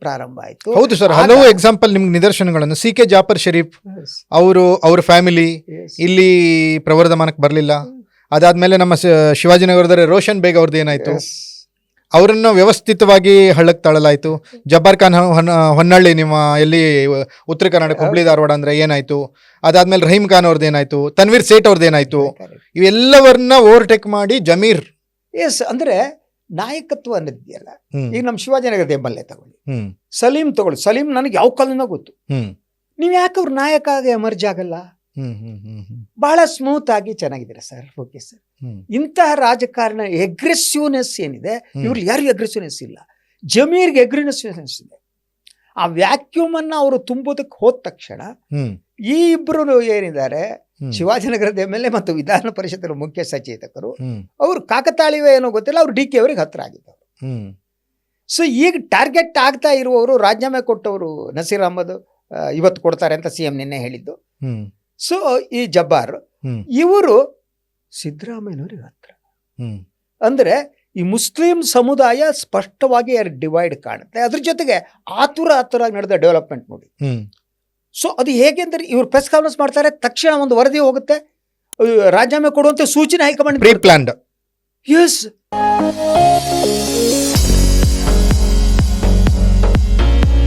ಪ್ರಾರಂಭ ಆಯ್ತು. ಹೌದು ಸರ್, ಹಲವು ಎಕ್ಸಾಂಪಲ್ ನಿಮ್ಗೆ ನಿದರ್ಶನಗಳನ್ನು. ಸಿ ಕೆ ಜಾಫರ್ ಶರೀಫ್ ಅವ್ರ ಫ್ಯಾಮಿಲಿ ಇಲ್ಲಿ ಪ್ರವರ್ಧಮಾನಕ್ಕೆ ಬರಲಿಲ್ಲ. ಅದಾದ್ಮೇಲೆ ನಮ್ಮ ಶಿವಾಜಿನಗರದಲ್ಲಿ ರೋಷನ್ ಬೇಗ್ ಅವ್ರದ್ದು ಏನಾಯ್ತು, ಅವರನ್ನು ವ್ಯವಸ್ಥಿತವಾಗಿ ಹಳ್ಳಕ್ಕೆ ತಳ್ಳಲಾಯ್ತು. ಜಬ್ಬಾರ್ ಖಾನ್ ಹೊನ್ನಳ್ಳಿ ನಿಮ್ಮ ಎಲ್ಲಿ ಉತ್ತರ ಕರ್ನಾಟಕ ಹುಬ್ಳಿ ಧಾರವಾಡ ಅಂದ್ರೆ ಏನಾಯ್ತು. ಅದಾದ್ಮೇಲೆ ರಹೀಮ್ ಖಾನ್ ಅವ್ರದ್ದು ಏನಾಯ್ತು, ತನ್ವೀರ್ ಸೇಠ್ ಅವ್ರದ್ದು ಏನಾಯ್ತು. ಇವೆಲ್ಲವನ್ನ ಓವರ್ಟೇಕ್ ಮಾಡಿ ಜಮೀರ್ ಅಂದ್ರೆ ನಾಯಕತ್ವ ಅನ್ನೋದಿದೆಯಲ್ಲ. ಈಗ ನಮ್ಮ ಶಿವಾಜಿನಗರದ MLA ತಗೊಳ್ಳಿ, ಸಲೀಂ ತಗೊಳ್ಳಿ. ಸಲೀಂ ನನಗೆ ಯಾವ ಕಾಲನ ಗೊತ್ತು. ನೀವ್ ಯಾಕೆ ಅವ್ರ ನಾಯಕ ಆಗಿ ಎಮರ್ಜ್ ಆಗಲ್ಲ? ಬಹಳ ಸ್ಮೂತ್ ಆಗಿ ಚೆನ್ನಾಗಿದ್ದೀರಾ ಸರ್. Okay sir. ಇಂತಹ ರಾಜಕಾರಣ ಎಗ್ರೆಸಿವ್ನೆಸ್ ಏನಿದೆ, ಇವ್ರು ಯಾರಿಗೂ ಎಗ್ರೆಸಿವ್ನೆಸ್ ಇಲ್ಲ. ಜಮೀರ್ಗೆ ಎಗ್ರೆಸಿವ್ನೆಸ್ ಇದೆ. ಆ ವ್ಯಾಕ್ಯೂಮ್ ಅನ್ನ ಅವರು ತುಂಬೋದಕ್ಕೆ ಹೋದ ತಕ್ಷಣ ಈ ಇಬ್ರು ಏನಿದ್ದಾರೆ, ಶಿವಾಜಿನಗರದ MLA ಮತ್ತು ವಿಧಾನ ಪರಿಷತ್ ಮುಖ್ಯ ಸಚೇತಕರು, ಅವ್ರು ಕಾಕತಾಳೀವ ಏನೋ ಗೊತ್ತಿಲ್ಲ, ಅವ್ರು DK ಅವರಿಗೆ ಹತ್ರ ಆಗಿದ್ದವರು. ಸೊ ಈಗ ಟಾರ್ಗೆಟ್ ಆಗ್ತಾ ಇರುವವರು, ರಾಜೀನಾಮೆ ಕೊಟ್ಟವರು ನಸೀರ್ ಅಹಮದ್ ಇವತ್ತು ಕೊಡ್ತಾರೆ ಅಂತ CM ನಿನ್ನೆ ಹೇಳಿದ್ದು. ಸೊ ಈ ಜಬ್ಬಾರ್ ಇವರು ಸಿದ್ದರಾಮಯ್ಯನವ್ರಿಗೆ ಹತ್ರ. ಅಂದ್ರೆ ಈ ಮುಸ್ಲಿಂ ಸಮುದಾಯ ಸ್ಪಷ್ಟವಾಗಿ ಡಿವೈಡ್ ಕಾಣುತ್ತೆ. ಅದ್ರ ಜೊತೆಗೆ ಆತುರ ನಡೆದ ಡೆವಲಪ್ಮೆಂಟ್ ನೋಡಿ. ಸೊ ಅದು ಹೇಗೆ ಅಂದ್ರೆ, ಇವ್ರು ಪ್ರೆಸ್ ಕಾನ್ಫರೆನ್ಸ್ ಮಾಡ್ತಾರೆ, ತಕ್ಷಣ ಒಂದು ವರದಿ ಹೋಗುತ್ತೆ, ರಾಜೀನಾಮೆ ಕೊಡುವಂತೆ ಸೂಚನೆ ಹೈಕಮಾಂಡ್ ಪ್ರೀ ಪ್ಲಾನ್ಡ್. ಎಸ್